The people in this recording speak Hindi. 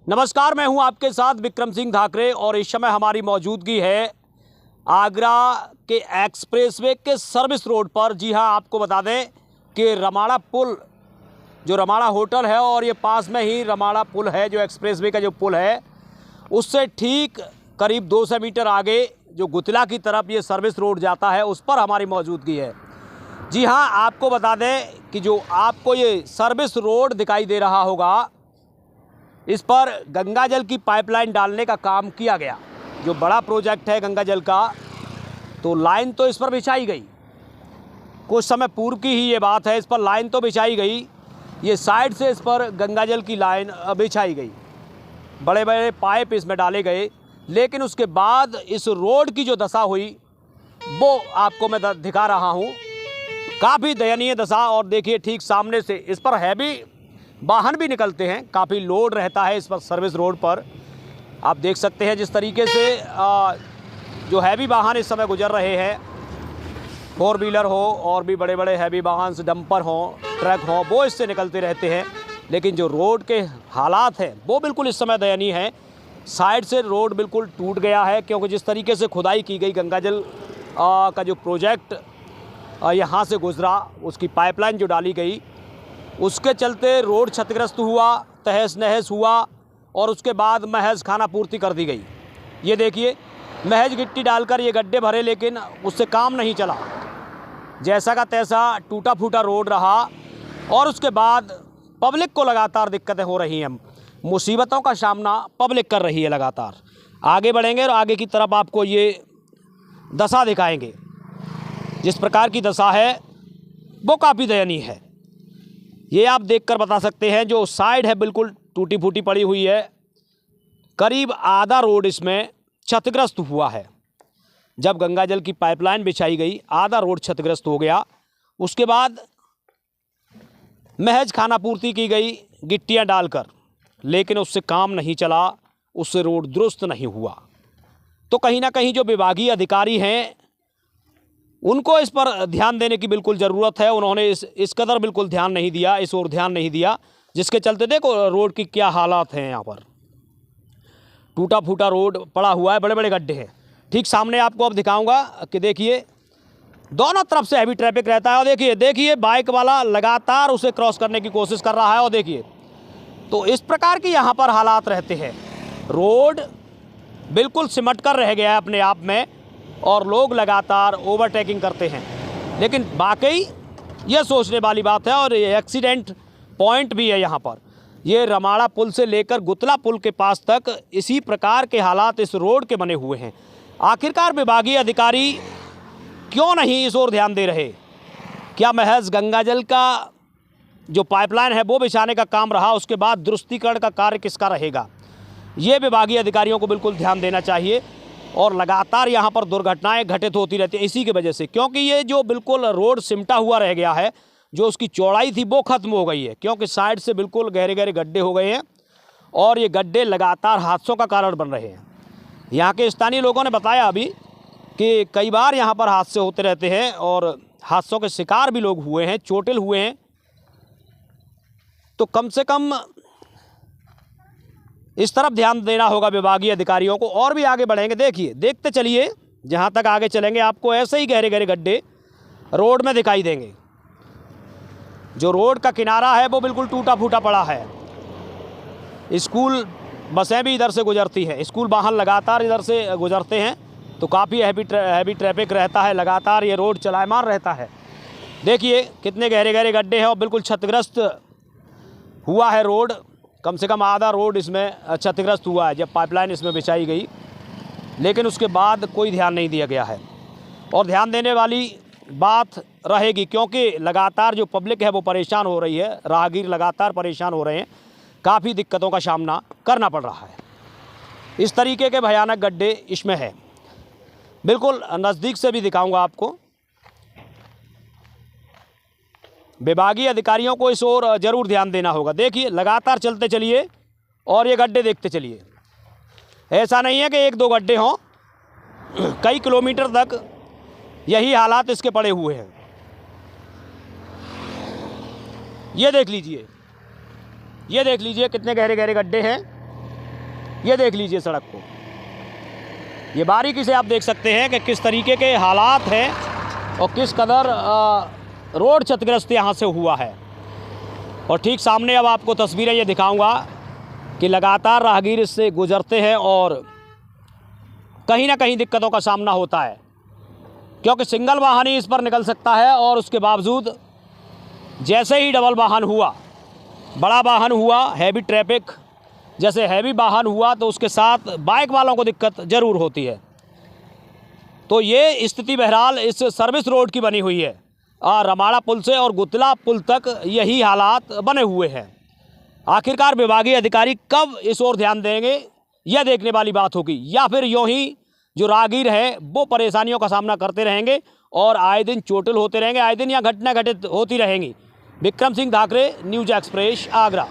नमस्कार, मैं हूं आपके साथ विक्रम सिंह धाकरे और इस समय हमारी मौजूदगी है आगरा के एक्सप्रेसवे के सर्विस रोड पर। जी हां, आपको बता दें कि रमाड़ा पुल, जो रमाड़ा होटल है और ये पास में ही रमाड़ा पुल है, जो एक्सप्रेसवे का जो पुल है उससे ठीक करीब 200 मीटर आगे जो गुतला की तरफ ये सर्विस रोड जाता है, उस पर हमारी मौजूदगी है। जी हाँ, आपको बता दें कि जो आपको ये सर्विस रोड दिखाई दे रहा होगा, इस पर गंगा जल की पाइपलाइन डालने का काम किया गया। जो बड़ा प्रोजेक्ट है गंगा जल का, तो लाइन तो इस पर बिछाई गई। कुछ समय पूर्व की ही ये बात है, इस पर लाइन तो बिछाई गई। ये साइड से इस पर गंगा जल की लाइन बिछाई गई, बड़े बड़े पाइप इसमें डाले गए। लेकिन उसके बाद इस रोड की जो दशा हुई वो आपको मैं दिखा रहा हूँ। काफ़ी दयनीय दशा। और देखिए, ठीक सामने से इस पर हैवी वाहन भी निकलते हैं, काफ़ी लोड रहता है इस पर सर्विस रोड पर। आप देख सकते हैं जिस तरीके से जो हैवी वाहन इस समय गुजर रहे हैं, 4 व्हीलर हो और भी बड़े बड़े हैवी वाहन, डंपर हो, ट्रक हो, वो इससे निकलते रहते हैं। लेकिन जो रोड के हालात हैं वो बिल्कुल इस समय दयनीय है। साइड से रोड बिल्कुल टूट गया है, क्योंकि जिस तरीके से खुदाई की गई, गंगा जल का जो प्रोजेक्ट यहाँ से गुजरा, उसकी पाइपलाइन जो डाली गई, उसके चलते रोड क्षतिग्रस्त हुआ, तहस नहस हुआ और उसके बाद महज खाना पूर्ति कर दी गई। ये देखिए, महज गिट्टी डालकर ये गड्ढे भरे, लेकिन उससे काम नहीं चला। जैसा का तैसा टूटा फूटा रोड रहा और उसके बाद पब्लिक को लगातार दिक्कतें हो रही हैं। मुसीबतों का सामना पब्लिक कर रही है लगातार। आगे बढ़ेंगे और आगे की तरफ आपको ये दशा दिखाएंगे। जिस प्रकार की दशा है वो काफ़ी दयनीय है। ये आप देखकर बता सकते हैं। जो साइड है बिल्कुल टूटी फूटी पड़ी हुई है, करीब आधा रोड इसमें क्षतिग्रस्त हुआ है। जब गंगा जल की पाइपलाइन बिछाई गई, आधा रोड क्षतिग्रस्त हो गया। उसके बाद महज खाना पूर्ति की गई गिट्टियां डालकर, लेकिन उससे काम नहीं चला, उससे रोड दुरुस्त नहीं हुआ। तो कहीं ना कहीं जो विभागीय अधिकारी हैं उनको इस पर ध्यान देने की बिल्कुल ज़रूरत है। उन्होंने इस कदर बिल्कुल ध्यान नहीं दिया, इस ओर ध्यान नहीं दिया, जिसके चलते देखो रोड की क्या हालात हैं। यहाँ पर टूटा फूटा रोड पड़ा हुआ है, बड़े बड़े गड्ढे हैं। ठीक सामने आपको अब दिखाऊंगा कि देखिए, दोनों तरफ से हैवी ट्रैफिक रहता है। और देखिए बाइक वाला लगातार उसे क्रॉस करने की कोशिश कर रहा है। और देखिए, तो इस प्रकार की यहाँ पर हालात रहते हैं। रोड बिल्कुल सिमट कर रह गया है अपने आप में और लोग लगातार ओवरटेकिंग करते हैं। लेकिन वाकई ये सोचने वाली बात है। और ये एक्सीडेंट पॉइंट भी है यहाँ पर। ये रमाड़ा पुल से लेकर गुतला पुल के पास तक इसी प्रकार के हालात इस रोड के बने हुए हैं। आखिरकार विभागीय अधिकारी क्यों नहीं इस ओर ध्यान दे रहे? क्या महज गंगा जल का जो पाइपलाइन है वो बिछाने का काम रहा, उसके बाद दुरुस्तीकरण का कार्य किसका रहेगा? ये विभागीय अधिकारियों को बिल्कुल ध्यान देना चाहिए। और लगातार यहाँ पर दुर्घटनाएं घटित होती रहती हैं इसी की वजह से, क्योंकि ये जो बिल्कुल रोड सिमटा हुआ रह गया है, जो उसकी चौड़ाई थी वो खत्म हो गई है, क्योंकि साइड से बिल्कुल गहरे गहरे गड्ढे हो गए हैं और ये गड्ढे लगातार हादसों का कारण बन रहे हैं। यहाँ के स्थानीय लोगों ने बताया अभी कि कई बार यहाँ पर हादसे होते रहते हैं और हादसों के शिकार भी लोग हुए हैं, चोटिल हुए हैं। तो कम से कम इस तरफ ध्यान देना होगा विभागीय अधिकारियों को। और भी आगे बढ़ेंगे, देखिए, देखते चलिए, जहाँ तक आगे चलेंगे आपको ऐसे ही गहरे गहरे गड्ढे रोड में दिखाई देंगे। जो रोड का किनारा है वो बिल्कुल टूटा फूटा पड़ा है। स्कूल बसें भी इधर से गुजरती हैं, स्कूल वाहन लगातार इधर से गुजरते हैं, तो काफ़ी हैवी ट्रैफिक रहता है। लगातार ये रोड चलायमान रहता है। देखिए कितने गहरे गहरे गड्ढे हैं और बिल्कुल क्षतिग्रस्त हुआ है रोड। कम से कम आधा रोड इसमें क्षतिग्रस्त हुआ है जब पाइपलाइन इसमें बिछाई गई, लेकिन उसके बाद कोई ध्यान नहीं दिया गया है। और ध्यान देने वाली बात रहेगी, क्योंकि लगातार जो पब्लिक है वो परेशान हो रही है, राहगीर लगातार परेशान हो रहे हैं, काफ़ी दिक्कतों का सामना करना पड़ रहा है। इस तरीके के भयानक गड्ढे इसमें है। बिल्कुल नज़दीक से भी दिखाऊंगा आपको। विभागीय अधिकारियों को इस ओर जरूर ध्यान देना होगा। देखिए, लगातार चलते चलिए और ये गड्ढे देखते चलिए। ऐसा नहीं है कि 1-2 गड्ढे हों, कई किलोमीटर तक यही हालात इसके पड़े हुए हैं। ये देख लीजिए कितने गहरे गहरे गड्ढे हैं ये देख लीजिए सड़क को, ये बारीकी से आप देख सकते हैं कि किस तरीके के हालात हैं और किस कदर रोड क्षतिग्रस्त यहाँ से हुआ है। और ठीक सामने अब आपको तस्वीरें ये दिखाऊंगा कि लगातार राहगीर इससे गुजरते हैं और कहीं ना कहीं दिक्कतों का सामना होता है, क्योंकि सिंगल वाहन ही इस पर निकल सकता है। और उसके बावजूद जैसे ही डबल वाहन हुआ, बड़ा वाहन हुआ, हैवी ट्रैफिक जैसे हैवी वाहन हुआ, तो उसके साथ बाइक वालों को दिक्कत ज़रूर होती है। तो ये स्थिति बहरहाल इस सर्विस रोड की बनी हुई है। रमाड़ा पुल से और गुतला पुल तक यही हालात बने हुए हैं। आखिरकार विभागीय अधिकारी कब इस ओर ध्यान देंगे, यह देखने वाली बात होगी, या फिर यूँ ही जो राहगीर हैं वो परेशानियों का सामना करते रहेंगे और आए दिन चोटिल होते रहेंगे, आए दिन यहाँ घटना घटित होती रहेंगी। Vikram Singh Dhakre, News Express, Agra.